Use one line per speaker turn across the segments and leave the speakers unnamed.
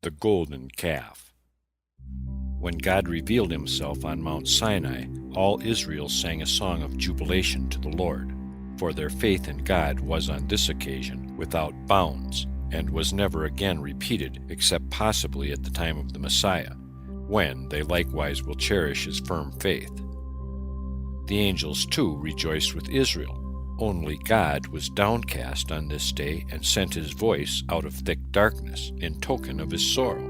The golden calf. When God revealed himself on Mount Sinai, all Israel sang a song of jubilation to the Lord, for their faith in God was on this occasion without bounds, and was never again repeated except possibly at the time of the Messiah, when they likewise will cherish his firm faith. The angels too rejoiced with Israel, only God was downcast on this day and sent his voice out of thick darkness in token of his sorrow.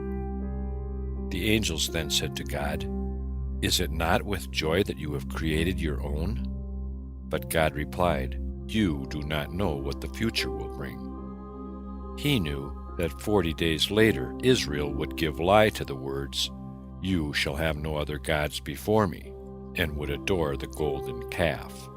The angels then said to God, "Is it not with joy that you have created your own?" But God replied, "You do not know what the future will bring." He knew that 40 days later Israel would give lie to the words, "You shall have no other gods before me," and would adore the golden calf.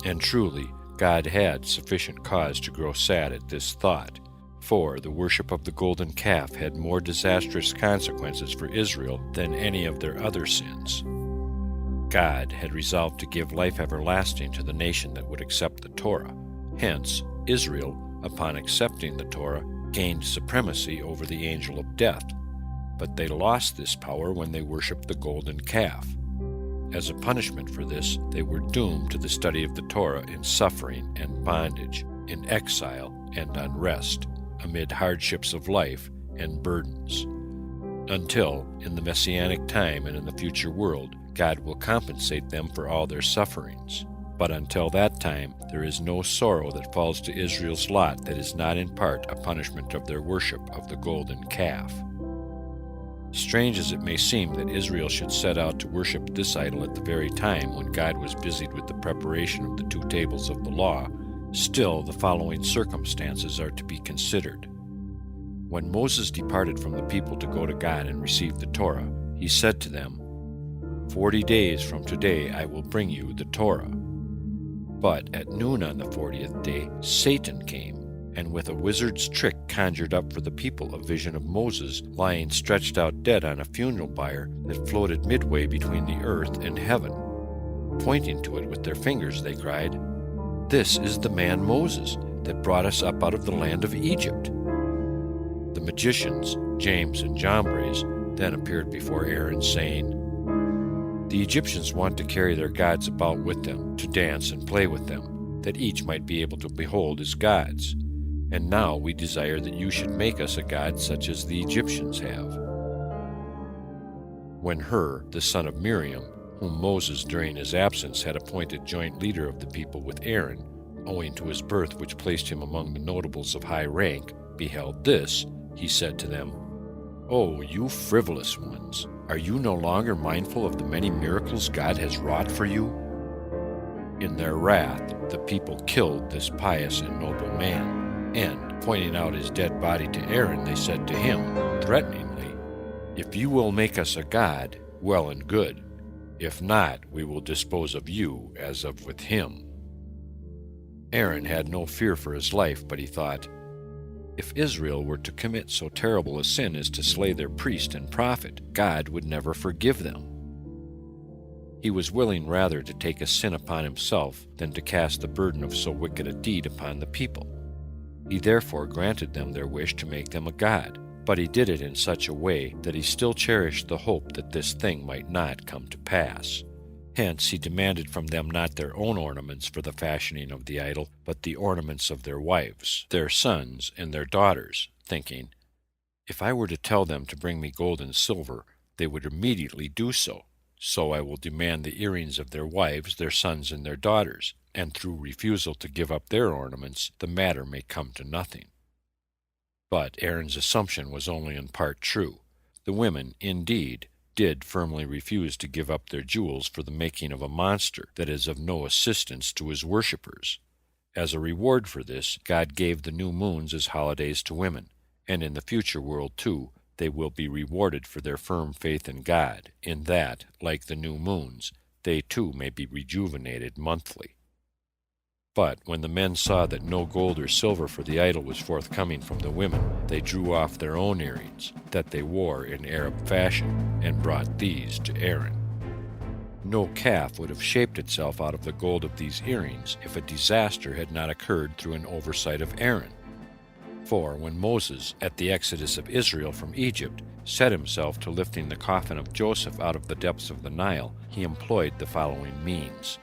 And truly, God had sufficient cause to grow sad at this thought, for the worship of the golden calf had more disastrous consequences for Israel than any of their other sins. God had resolved to give life everlasting to the nation that would accept the Torah. Hence, Israel, upon accepting the Torah, gained supremacy over the angel of death, but they lost this power when they worshipped the golden calf. As a punishment for this, they were doomed to the study of the Torah in suffering and bondage, in exile and unrest, amid hardships of life and burdens, until, in the Messianic time and in the future world, God will compensate them for all their sufferings. But until that time, there is no sorrow that falls to Israel's lot that is not in part a punishment of their worship of the golden calf. Strange as it may seem that Israel should set out to worship this idol at the very time when God was busied with the preparation of the 2 tables of the law, still the following circumstances are to be considered. When Moses departed from the people to go to God and receive the Torah, he said to them, 40 days from today I will bring you the Torah. But at noon on the 40th day, Satan came, and with a wizard's trick conjured up for the people a vision of Moses lying stretched out dead on a funeral pyre that floated midway between the earth and heaven. Pointing to it with their fingers, they cried, "This is the man Moses that brought us up out of the land of Egypt." The magicians, James and Jambres, then appeared before Aaron, saying, "The Egyptians want to carry their gods about with them, to dance and play with them, that each might be able to behold his gods. And now we desire that you should make us a god such as the Egyptians have." When Hur, the son of Miriam, whom Moses during his absence had appointed joint leader of the people with Aaron, owing to his birth which placed him among the notables of high rank, beheld this, he said to them, "O you frivolous ones, are you no longer mindful of the many miracles God has wrought for you?" In their wrath, the people killed this pious and noble man, and, pointing out his dead body to Aaron, they said to him, threateningly, "If you will make us a god, well and good. If not, we will dispose of you as of with him." Aaron had no fear for his life, but he thought, if Israel were to commit so terrible a sin as to slay their priest and prophet, God would never forgive them. He was willing rather to take a sin upon himself than to cast the burden of so wicked a deed upon the people. He therefore granted them their wish to make them a god, but he did it in such a way that he still cherished the hope that this thing might not come to pass. Hence he demanded from them not their own ornaments for the fashioning of the idol, but the ornaments of their wives, their sons, and their daughters, thinking, "If I were to tell them to bring me gold and silver, they would immediately do so. So I will demand the earrings of their wives, their sons, and their daughters, and through refusal to give up their ornaments, the matter may come to nothing." But Aaron's assumption was only in part true. The women, indeed, did firmly refuse to give up their jewels for the making of a monster that is of no assistance to his worshippers. As a reward for this, God gave the new moons as holidays to women, and in the future world, too, they will be rewarded for their firm faith in God, in that, like the new moons, they too may be rejuvenated monthly. But when the men saw that no gold or silver for the idol was forthcoming from the women, they drew off their own earrings, that they wore in Arab fashion, and brought these to Aaron. No calf would have shaped itself out of the gold of these earrings if a disaster had not occurred through an oversight of Aaron. For when Moses, at the exodus of Israel from Egypt, set himself to lifting the coffin of Joseph out of the depths of the Nile, he employed the following means.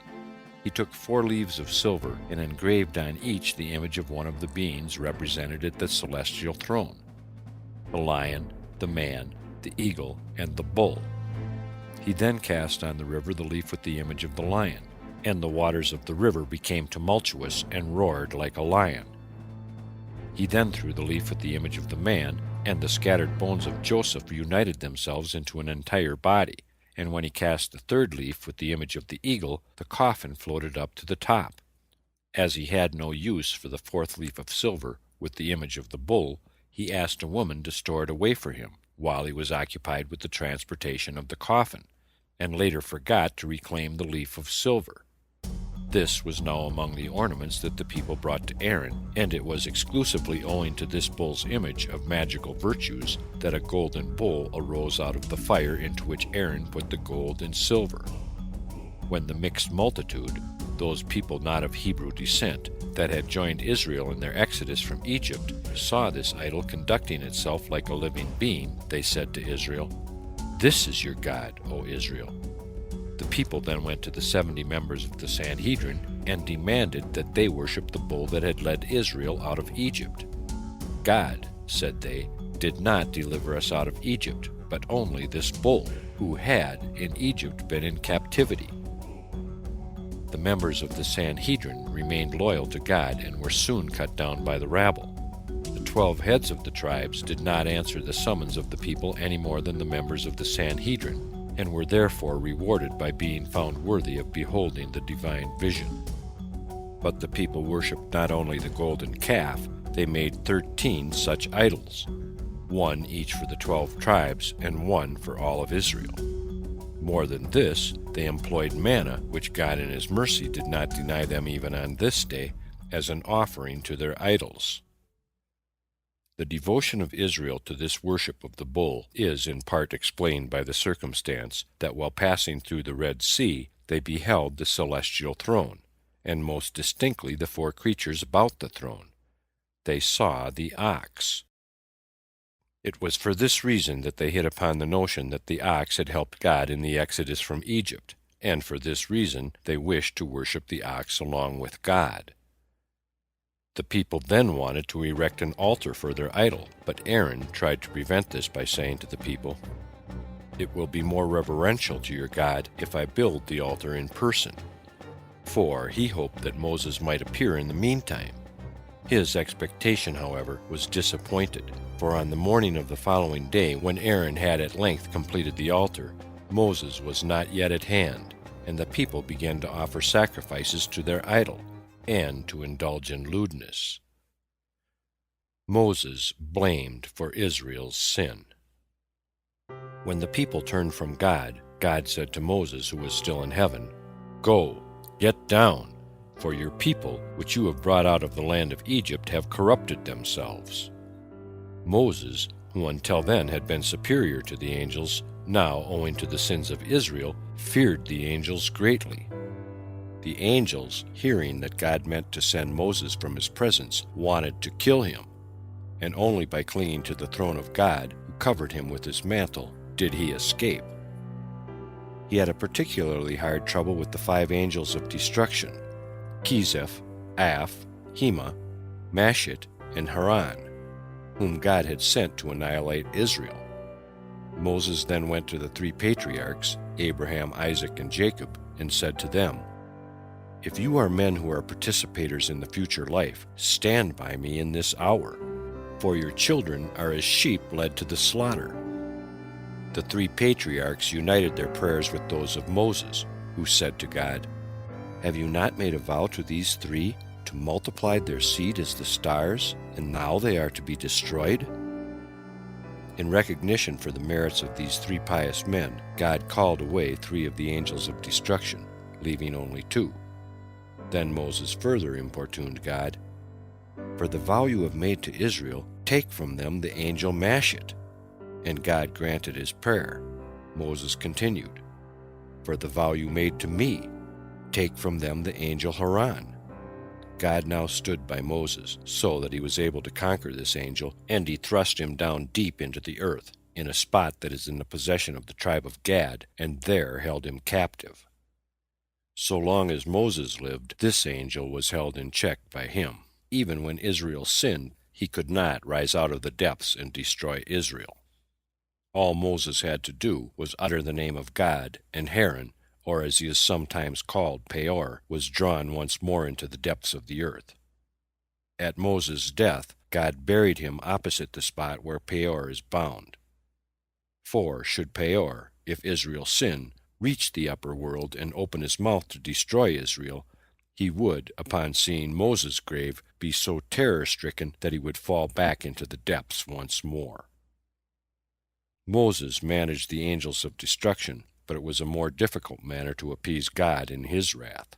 He took 4 leaves of silver and engraved on each the image of one of the beings represented at the celestial throne: the lion, the man, the eagle, and the bull. He then cast on the river the leaf with the image of the lion, and the waters of the river became tumultuous and roared like a lion. He then threw the leaf with the image of the man, and the scattered bones of Joseph united themselves into an entire body. And when he cast the 3rd leaf with the image of the eagle, the coffin floated up to the top. As he had no use for the 4th leaf of silver with the image of the bull, he asked a woman to store it away for him while he was occupied with the transportation of the coffin, and later forgot to reclaim the leaf of silver. This was now among the ornaments that the people brought to Aaron, and it was exclusively owing to this bull's image of magical virtues that a golden bowl arose out of the fire into which Aaron put the gold and silver. When the mixed multitude, those people not of Hebrew descent, that had joined Israel in their exodus from Egypt, saw this idol conducting itself like a living being, they said to Israel, "This is your God, O Israel." The people then went to the 70 members of the Sanhedrin and demanded that they worship the bull that had led Israel out of Egypt. "God," said they, "did not deliver us out of Egypt, but only this bull, who had in Egypt been in captivity." The members of the Sanhedrin remained loyal to God and were soon cut down by the rabble. The 12 heads of the tribes did not answer the summons of the people any more than the members of the Sanhedrin, and were therefore rewarded by being found worthy of beholding the divine vision. But the people worshipped not only the golden calf, they made 13 such idols, 1 each for the 12 tribes and 1 for all of Israel. More than this, they employed manna, which God in his mercy did not deny them even on this day, as an offering to their idols. The devotion of Israel to this worship of the bull is in part explained by the circumstance that while passing through the Red Sea, they beheld the celestial throne, and most distinctly the 4 creatures about the throne. They saw the ox. It was for this reason that they hit upon the notion that the ox had helped God in the exodus from Egypt, and for this reason they wished to worship the ox along with God. The people then wanted to erect an altar for their idol, but Aaron tried to prevent this by saying to the people, "It will be more reverential to your God if I build the altar in person." For he hoped that Moses might appear in the meantime. His expectation, however, was disappointed, for on the morning of the following day, when Aaron had at length completed the altar, Moses was not yet at hand, and the people began to offer sacrifices to their idol, and to indulge in lewdness. Moses blamed for Israel's sin. When the people turned from God, God said to Moses, who was still in heaven, "Go, get down, for your people, which you have brought out of the land of Egypt, have corrupted themselves." Moses, who until then had been superior to the angels, now, owing to the sins of Israel, feared the angels greatly. The angels, hearing that God meant to send Moses from his presence, wanted to kill him, and only by clinging to the throne of God, who covered him with his mantle, did he escape. He had a particularly hard trouble with the 5 angels of destruction, Kezeph, Aph, Hema, Mashit, and Haran, whom God had sent to annihilate Israel. Moses then went to the 3 patriarchs, Abraham, Isaac, and Jacob, and said to them, "If you are men who are participators in the future life, stand by me in this hour, for your children are as sheep led to the slaughter." The 3 patriarchs united their prayers with those of Moses, who said to God, "Have you not made a vow to these 3 to multiply their seed as the stars, and now they are to be destroyed?" In recognition for the merits of these 3 pious men, God called away 3 of the angels of destruction, leaving only 2. Then Moses further importuned God, "For the vow you have made to Israel, take from them the angel Mashit." And God granted his prayer. Moses continued, "For the vow you made to me, take from them the angel Haran." God now stood by Moses, so that he was able to conquer this angel, and he thrust him down deep into the earth, in a spot that is in the possession of the tribe of Gad, and there held him captive. So long as Moses lived, this angel was held in check by him. Even when Israel sinned, he could not rise out of the depths and destroy Israel. All Moses had to do was utter the name of God, and Haran, or as he is sometimes called, Peor, was drawn once more into the depths of the earth. At Moses' death, God buried him opposite the spot where Peor is bound. For should Peor, if Israel sin, reach the upper world and open his mouth to destroy Israel, he would, upon seeing Moses' grave, be so terror-stricken that he would fall back into the depths once more. Moses managed the angels of destruction, but it was a more difficult matter to appease God in his wrath.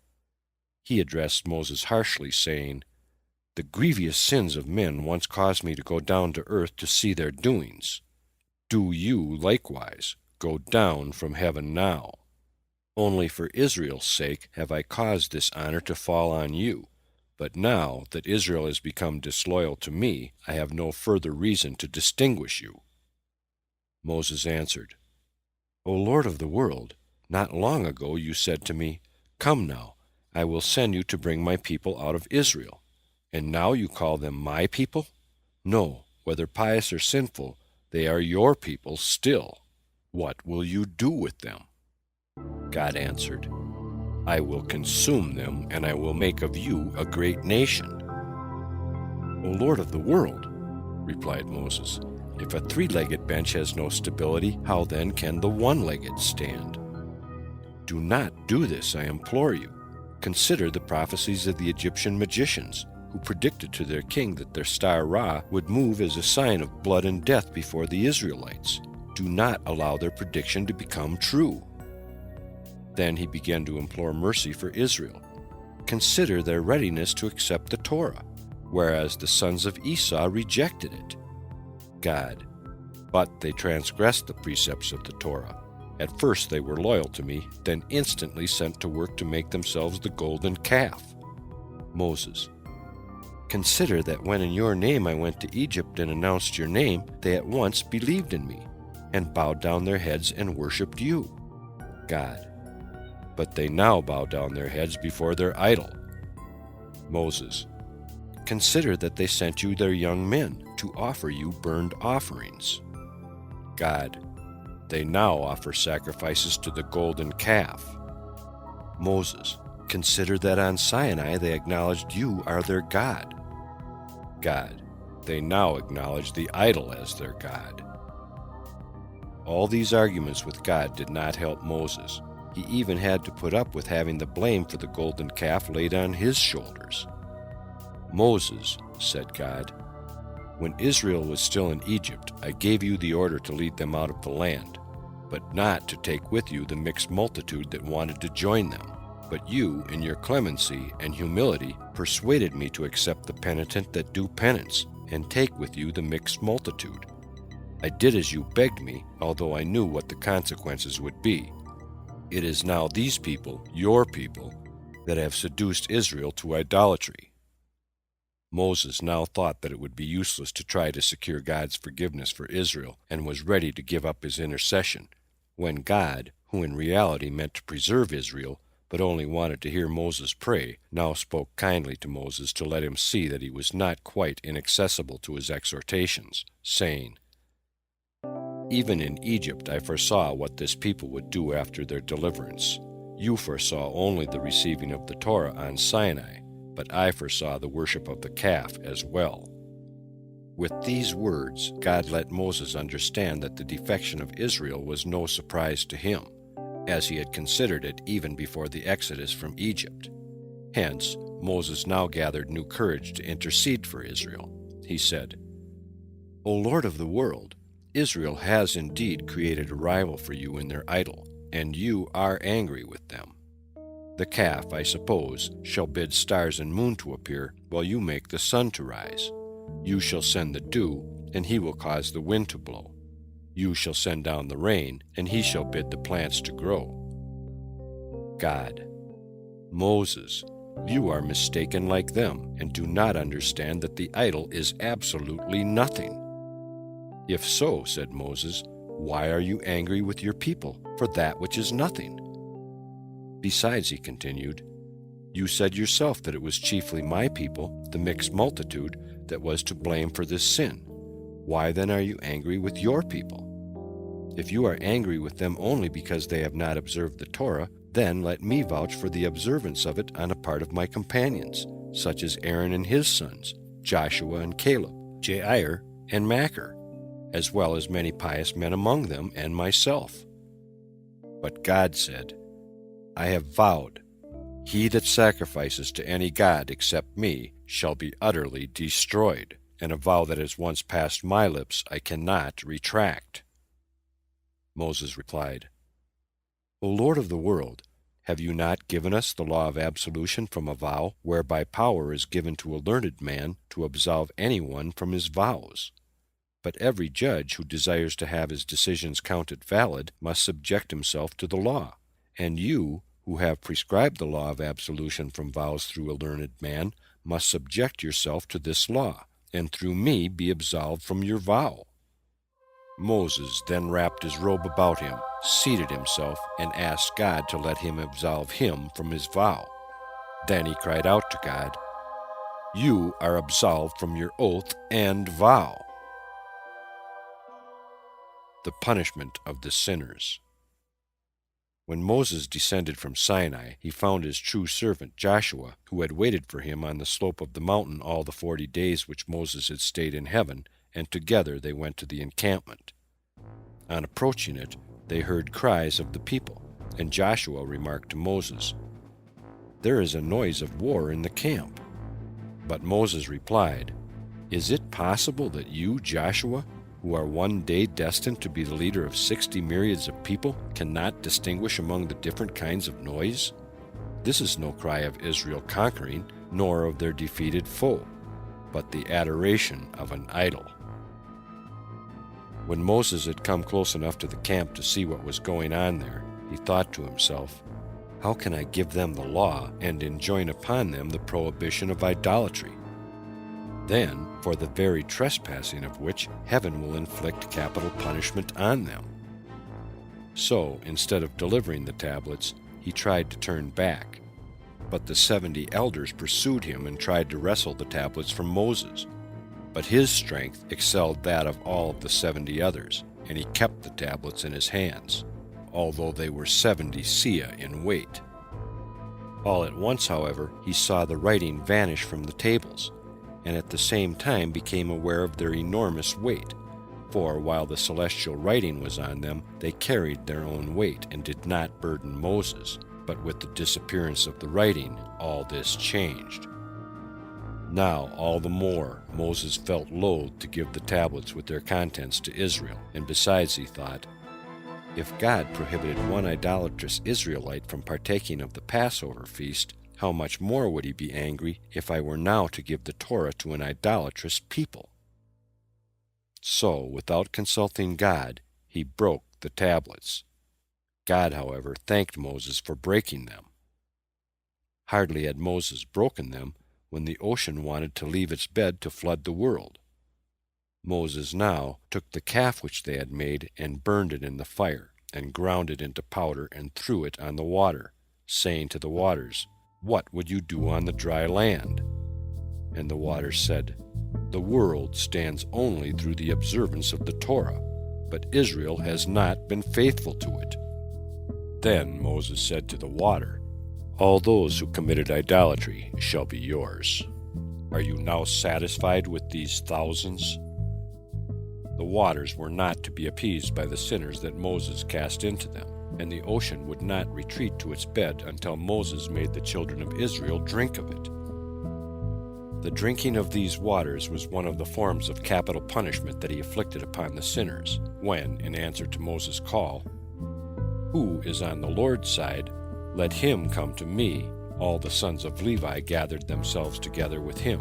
He addressed Moses harshly, saying, "The grievous sins of men once caused me to go down to earth to see their doings. Do you likewise go down from heaven now. Only for Israel's sake have I caused this honor to fall on you. But now that Israel has become disloyal to me, I have no further reason to distinguish you." Moses answered, "O Lord of the world, not long ago you said to me, 'Come now, I will send you to bring my people out of Israel.' And now you call them my people? No, whether pious or sinful, they are your people still. What will you do with them?" God answered, "I will consume them, and I will make of you a great nation." "O Lord of the world," replied Moses, "if a three-legged bench has no stability, how then can the one-legged stand? Do not do this, I implore you. Consider the prophecies of the Egyptian magicians, who predicted to their king that their star Ra would move as a sign of blood and death before the Israelites. Do not allow their prediction to become true." Then he began to implore mercy for Israel. "Consider their readiness to accept the Torah, whereas the sons of Esau rejected it." God, "But they transgressed the precepts of the Torah. At first they were loyal to me, then instantly sent to work to make themselves the golden calf." Moses, "Consider that when in your name I went to Egypt and announced your name, they at once believed in me, and bowed down their heads and worshipped you." God, "But they now bow down their heads before their idol." Moses, "Consider that they sent you their young men to offer you burnt offerings." God, "They now offer sacrifices to the golden calf." Moses, "Consider that on Sinai they acknowledged you are their God." God, "They now acknowledge the idol as their God." All these arguments with God did not help Moses. He even had to put up with having the blame for the golden calf laid on his shoulders. "Moses," said God, "when Israel was still in Egypt, I gave you the order to lead them out of the land, but not to take with you the mixed multitude that wanted to join them. But you, in your clemency and humility, persuaded me to accept the penitent that do penance, and take with you the mixed multitude. I did as you begged me, although I knew what the consequences would be. It is now these people, your people, that have seduced Israel to idolatry." Moses now thought that it would be useless to try to secure God's forgiveness for Israel, and was ready to give up his intercession, when God, who in reality meant to preserve Israel, but only wanted to hear Moses pray, now spoke kindly to Moses to let him see that he was not quite inaccessible to his exhortations, saying, "Even in Egypt I foresaw what this people would do after their deliverance. You foresaw only the receiving of the Torah on Sinai, but I foresaw the worship of the calf as well." With these words, God let Moses understand that the defection of Israel was no surprise to him, as he had considered it even before the exodus from Egypt. Hence, Moses now gathered new courage to intercede for Israel. He said, "O Lord of the world, Israel has indeed created a rival for you in their idol, and you are angry with them. The calf, I suppose, shall bid stars and moon to appear, while you make the sun to rise. You shall send the dew, and he will cause the wind to blow. You shall send down the rain, and he shall bid the plants to grow." God, "Moses, you are mistaken like them, and do not understand that the idol is absolutely nothing." "If so," said Moses, "why are you angry with your people for that which is nothing?" "Besides," he continued, "you said yourself that it was chiefly my people, the mixed multitude, that was to blame for this sin. Why then are you angry with your people? If you are angry with them only because they have not observed the Torah, then let me vouch for the observance of it on the part of my companions, such as Aaron and his sons, Joshua and Caleb, Jair and Machir, as well as many pious men among them, and myself." But God said, "I have vowed, he that sacrifices to any god except me shall be utterly destroyed, and a vow that has once passed my lips I cannot retract." Moses replied, "O Lord of the world, have you not given us the law of absolution from a vow, whereby power is given to a learned man to absolve anyone from his vows? But every judge who desires to have his decisions counted valid must subject himself to the law. And you, who have prescribed the law of absolution from vows through a learned man, must subject yourself to this law, and through me be absolved from your vow." Moses then wrapped his robe about him, seated himself, and asked God to let him absolve him from his vow. Then he cried out to God, "You are absolved from your oath and vow." The punishment of the sinners. When Moses descended from Sinai, he found his true servant Joshua, who had waited for him on the slope of the mountain all the 40 days which Moses had stayed in heaven, and together they went to the encampment. On approaching it, they heard cries of the people, and Joshua remarked to Moses, "There is a noise of war in the camp." But Moses replied, "Is it possible that you, Joshua, who are one day destined to be the leader of 60 myriads of people, cannot distinguish among the different kinds of noise? This is no cry of Israel conquering, nor of their defeated foe, but the adoration of an idol." When Moses had come close enough to the camp to see what was going on there, he thought to himself, "How can I give them the law and enjoin upon them the prohibition of idolatry? Then, for the very trespassing of which, heaven will inflict capital punishment on them." So, instead of delivering the tablets, he tried to turn back. But the 70 elders pursued him and tried to wrestle the tablets from Moses. But his strength excelled that of all of the 70 others, and he kept the tablets in his hands, although they were 70 seah in weight. All at once, however, he saw the writing vanish from the tables, and at the same time became aware of their enormous weight, for while the celestial writing was on them, they carried their own weight and did not burden Moses. But with the disappearance of the writing, all this changed. Now, all the more, Moses felt loath to give the tablets with their contents to Israel, and besides, he thought, if God prohibited one idolatrous Israelite from partaking of the Passover feast, how much more would he be angry if I were now to give the Torah to an idolatrous people? So, without consulting God, he broke the tablets. God, however, thanked Moses for breaking them. Hardly had Moses broken them when the ocean wanted to leave its bed to flood the world. Moses now took the calf which they had made and burned it in the fire, and ground it into powder and threw it on the water, saying to the waters, "What would you do on the dry land?" And the waters said, "The world stands only through the observance of the Torah, but Israel has not been faithful to it." Then Moses said to the water, "All those who committed idolatry shall be yours. Are you now satisfied with these thousands?" The waters were not to be appeased by the sinners that Moses cast into them, and the ocean would not retreat to its bed until Moses made the children of Israel drink of it. The drinking of these waters was one of the forms of capital punishment that he inflicted upon the sinners, when, in answer to Moses' call, "Who is on the Lord's side? Let him come to me," all the sons of Levi gathered themselves together with him,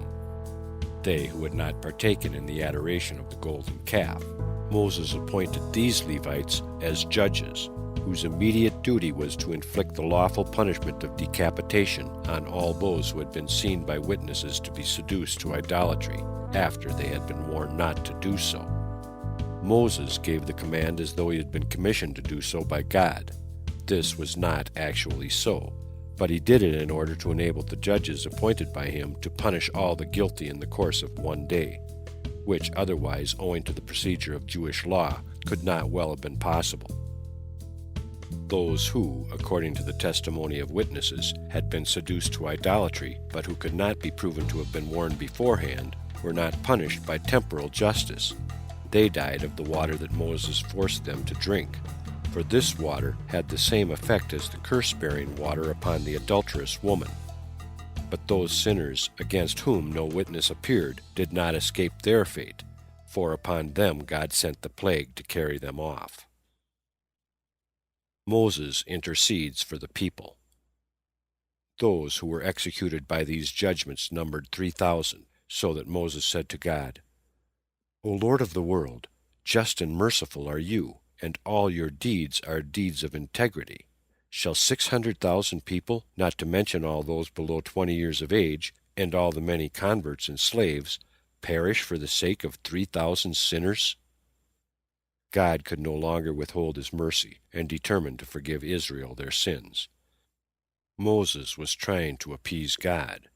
they who had not partaken in the adoration of the golden calf. Moses appointed these Levites as judges. whose immediate duty was to inflict the lawful punishment of decapitation on all those who had been seen by witnesses to be seduced to idolatry after they had been warned not to do so. Moses gave the command as though he had been commissioned to do so by God. This was not actually so, but he did it in order to enable the judges appointed by him to punish all the guilty in the course of one day, which otherwise, owing to the procedure of Jewish law, could not well have been possible. Those who, according to the testimony of witnesses, had been seduced to idolatry, but who could not be proven to have been warned beforehand, were not punished by temporal justice. They died of the water that Moses forced them to drink, for this water had the same effect as the curse-bearing water upon the adulterous woman. But those sinners against whom no witness appeared did not escape their fate, for upon them God sent the plague to carry them off. Moses intercedes for the people. Those who were executed by these judgments numbered 3,000, so that Moses said to God, O Lord of the world, just and merciful are you, and all your deeds are deeds of integrity. Shall 600,000 people, not to mention all those below 20 years of age, and all the many converts and slaves, perish for the sake of 3,000 sinners? God could no longer withhold his mercy, and determined to forgive Israel their sins. Moses was trying to appease God,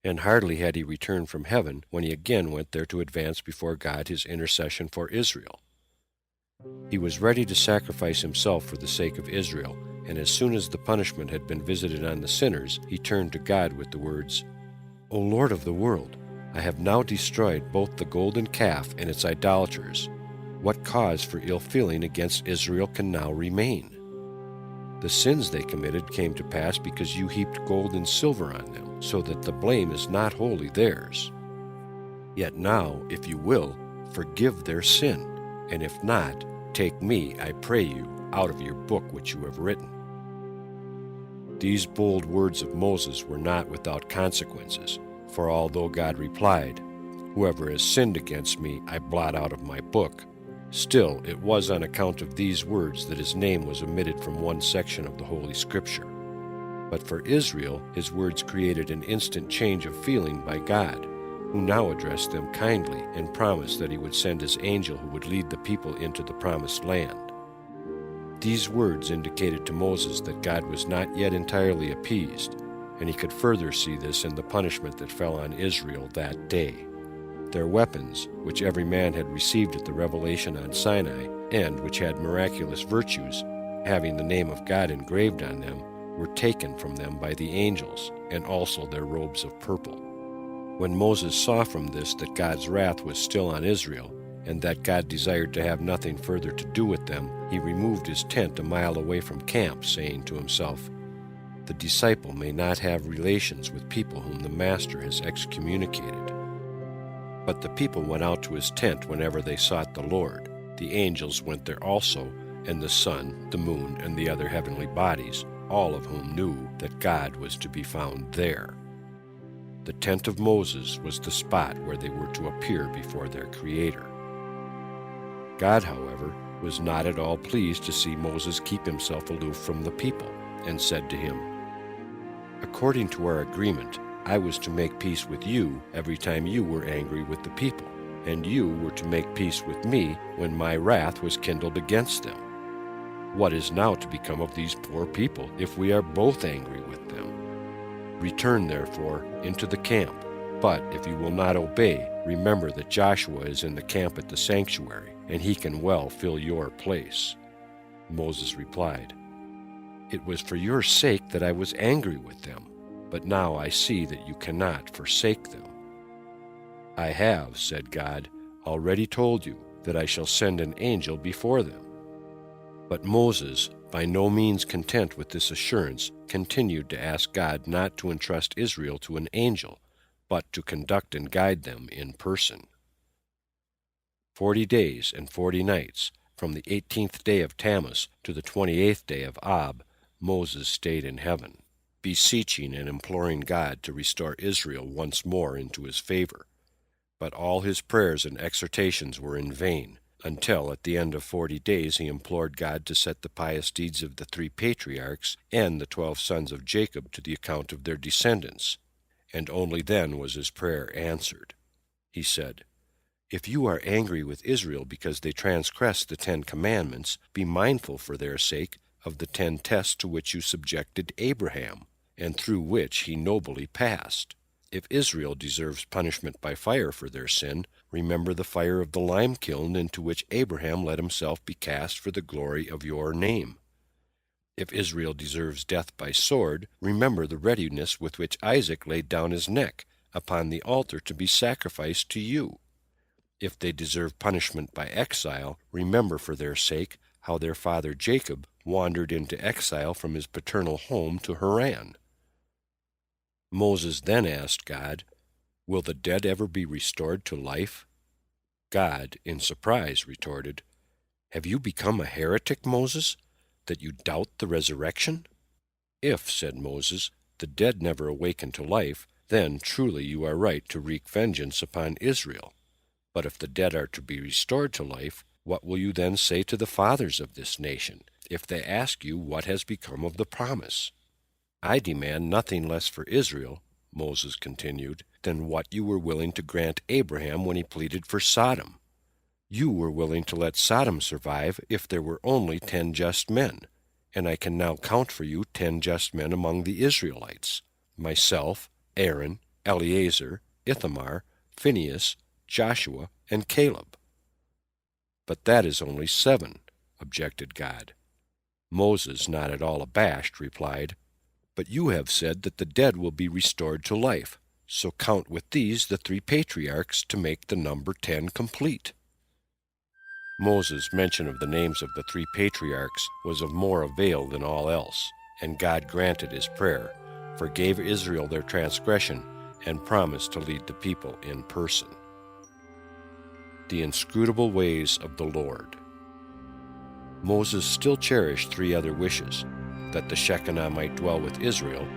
and hardly had he returned from heaven when he again went there to advance before God his intercession for Israel. He was ready to sacrifice himself for the sake of Israel, and as soon as the punishment had been visited on the sinners, he turned to God with the words, O Lord of the world, I have now destroyed both the golden calf and its idolaters. What cause for ill feeling against Israel can now remain? The sins they committed came to pass because you heaped gold and silver on them, so that the blame is not wholly theirs. Yet now, if you will, forgive their sin, and if not, take me, I pray you, out of your book which you have written. These bold words of Moses were not without consequences, for although God replied, Whoever has sinned against me I blot out of my book, still it was on account of these words that his name was omitted from one section of the Holy Scripture. But for Israel, his words created an instant change of feeling by God, who now addressed them kindly and promised that he would send his angel who would lead the people into the promised land. These words indicated to Moses that God was not yet entirely appeased, and he could further see this in the punishment that fell on Israel that day. Their weapons, which every man had received at the revelation on Sinai, and which had miraculous virtues, having the name of God engraved on them, were taken from them by the angels, and also their robes of purple. When Moses saw from this that God's wrath was still on Israel, and that God desired to have nothing further to do with them, he removed his tent a mile away from camp, saying to himself, The disciple may not have relations with people whom the master has excommunicated. But the people went out to his tent whenever they sought the Lord. The angels went there also, and the sun, the moon, and the other heavenly bodies, all of whom knew that God was to be found there. The tent of Moses was the spot where they were to appear before their Creator. God, however, was not at all pleased to see Moses keep himself aloof from the people, and said to him, According to our agreement, I was to make peace with you every time you were angry with the people, and you were to make peace with me when my wrath was kindled against them. What is now to become of these poor people if we are both angry with them? Return, therefore, into the camp, but if you will not obey, remember that Joshua is in the camp at the sanctuary, and he can well fill your place. Moses replied, It was for your sake that I was angry with them, but now I see that you cannot forsake them. I have, said God, already told you that I shall send an angel before them. But Moses, by no means content with this assurance, continued to ask God not to entrust Israel to an angel, but to conduct and guide them in person. 40 days and 40 nights, from the 18th day of Tammuz to the 28th day of Ab, Moses stayed in heaven, beseeching and imploring God to restore Israel once more into his favor. But all his prayers and exhortations were in vain, until at the end of 40 days he implored God to set the pious deeds of the 3 patriarchs and the 12 sons of Jacob to the account of their descendants, and only then was his prayer answered. He said, "If you are angry with Israel because they transgress the 10 commandments, be mindful for their sake of the 10 tests to which you subjected Abraham, and through which he nobly passed. If Israel deserves punishment by fire for their sin, remember the fire of the lime kiln into which Abraham let himself be cast for the glory of your name. If Israel deserves death by sword, remember the readiness with which Isaac laid down his neck upon the altar to be sacrificed to you. If they deserve punishment by exile, remember for their sake how their father Jacob wandered into exile from his paternal home to Haran." Moses then asked God, "Will the dead ever be restored to life?" God, in surprise, retorted, "Have you become a heretic, Moses, that you doubt the resurrection?" "If," said Moses, "the dead never awaken to life, then truly you are right to wreak vengeance upon Israel. But if the dead are to be restored to life, what will you then say to the fathers of this nation, if they ask you what has become of the promise? I demand nothing less for Israel," Moses continued, "than what you were willing to grant Abraham when he pleaded for Sodom. You were willing to let Sodom survive if there were only 10 just men, and I can now count for you 10 just men among the Israelites, myself, Aaron, Eleazar, Ithamar, Phinehas, Joshua, and Caleb." "But that is only 7, objected God. Moses, not at all abashed, replied, "But you have said that the dead will be restored to life, so count with these the 3 patriarchs to make the number 10 complete." Moses' mention of the names of the 3 patriarchs was of more avail than all else, and God granted his prayer, forgave Israel their transgression, and promised to lead the people in person. The inscrutable ways of the Lord. Moses still cherished 3 other wishes: that the Shekinah might dwell with Israel,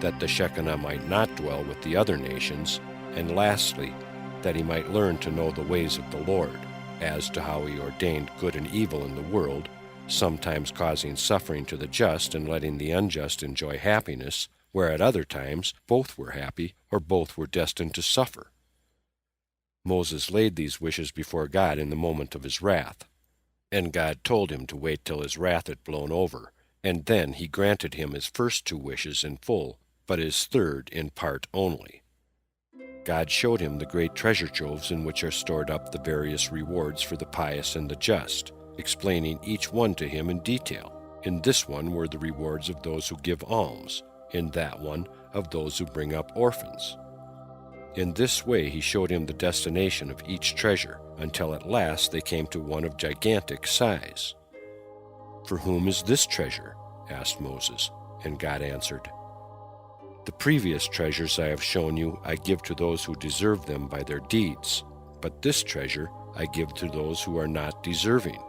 that the Shekinah might not dwell with the other nations, and lastly, that he might learn to know the ways of the Lord, as to how he ordained good and evil in the world, sometimes causing suffering to the just and letting the unjust enjoy happiness, where at other times both were happy or both were destined to suffer. Moses laid these wishes before God in the moment of his wrath, and God told him to wait till his wrath had blown over, and then he granted him his first 2 wishes in full, but his third in part only. God showed him the great treasure troves in which are stored up the various rewards for the pious and the just, explaining each one to him in detail. In this one were the rewards of those who give alms, in that one of those who bring up orphans. In this way he showed him the destination of each treasure, until at last they came to one of gigantic size. "For whom is this treasure?" asked Moses, and God answered, "The previous treasures I have shown you I give to those who deserve them by their deeds, but this treasure I give to those who are not deserving,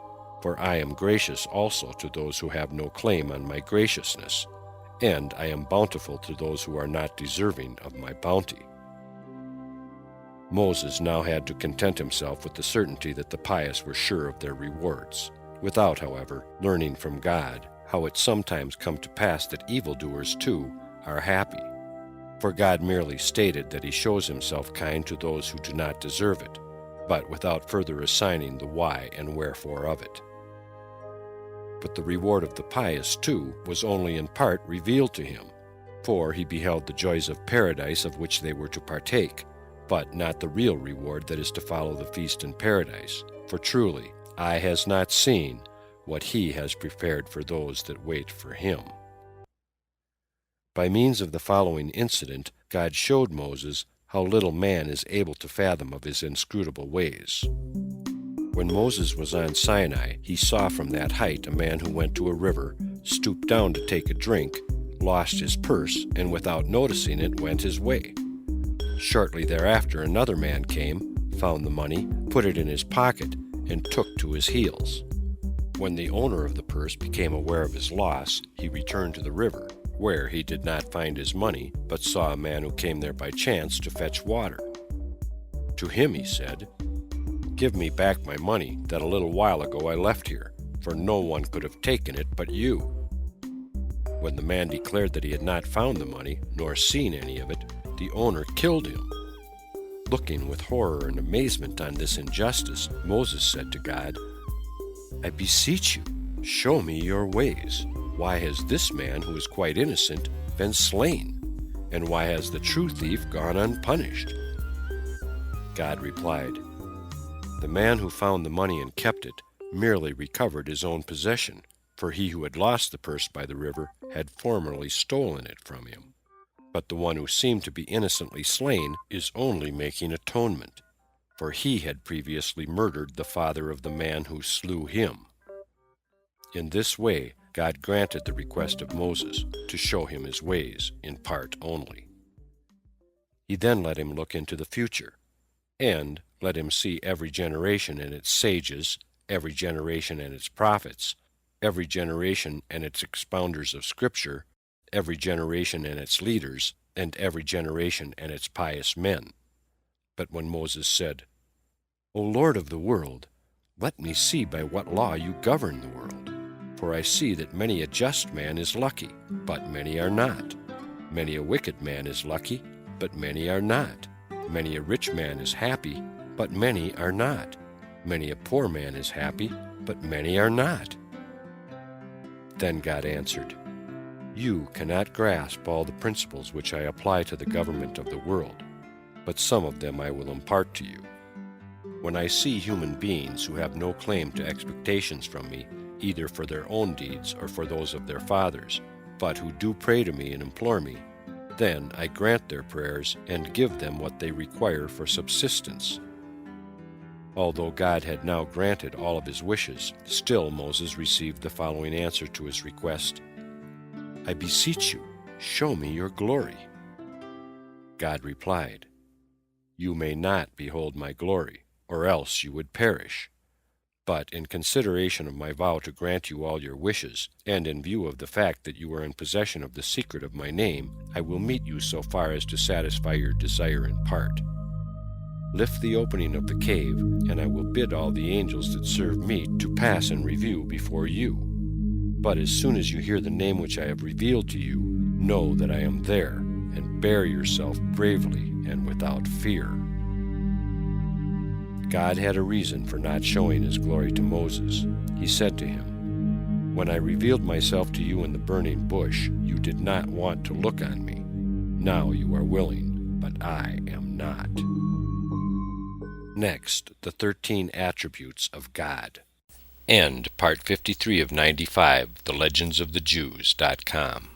for I am gracious also to those who have no claim on my graciousness, and I am bountiful to those who are not deserving of my bounty." Moses now had to content himself with the certainty that the pious were sure of their rewards, without, however, learning from God how it sometimes comes to pass that evildoers, too, are happy. For God merely stated that he shows himself kind to those who do not deserve it, but without further assigning the why and wherefore of it. But the reward of the pious, too, was only in part revealed to him, for he beheld the joys of paradise of which they were to partake, but not the real reward that is to follow the feast in paradise. For truly, eye has not seen what he has prepared for those that wait for him. By means of the following incident, God showed Moses how little man is able to fathom of his inscrutable ways. When Moses was on Sinai, he saw from that height a man who went to a river, stooped down to take a drink, lost his purse, and without noticing it went his way. Shortly thereafter another man came, found the money, put it in his pocket, and took to his heels. When the owner of the purse became aware of his loss, he returned to the river, where he did not find his money, but saw a man who came there by chance to fetch water. To him he said, Give me back my money that a little while ago I left here, for no one could have taken it but you." When the man declared that he had not found the money, nor seen any of it, the owner killed him. Looking with horror and amazement on this injustice, Moses said to God, "I beseech you, show me your ways. Why has this man, who is quite innocent, been slain? And why has the true thief gone unpunished?" God replied, "The man who found the money and kept it merely recovered his own possession, for he who had lost the purse by the river had formerly stolen it from him. But the one who seemed to be innocently slain is only making atonement, for he had previously murdered the father of the man who slew him." In this way, God granted the request of Moses to show him his ways, in part only. He then let him look into the future, and let him see every generation and its sages, every generation and its prophets, every generation and its expounders of Scripture, every generation and its leaders, and every generation and its pious men. But when Moses said, "O Lord of the world, let me see by what law you govern the world. For I see that many a just man is lucky, but many are not. Many a wicked man is lucky, but many are not. Many a rich man is happy, but many are not. Many a poor man is happy, but many are not." Then God answered, "You cannot grasp all the principles which I apply to the government of the world, but some of them I will impart to you. When I see human beings who have no claim to expectations from me, either for their own deeds or for those of their fathers, but who do pray to me and implore me, then I grant their prayers and give them what they require for subsistence." Although God had now granted all of his wishes, still Moses received the following answer to his request: "I beseech you, show me your glory." God replied, "You may not behold my glory, or else you would perish. But in consideration of my vow to grant you all your wishes, and in view of the fact that you are in possession of the secret of my name, I will meet you so far as to satisfy your desire in part. Lift the opening of the cave, and I will bid all the angels that serve me to pass in review before you. But as soon as you hear the name which I have revealed to you, know that I am there, and bear yourself bravely and without fear." God had a reason for not showing his glory to Moses. He said to him, "When I revealed myself to you in the burning bush, you did not want to look on me. Now you are willing, but I am not." Next, the 13 attributes of God. End part 53 of 95, thelegends of the Jews.com.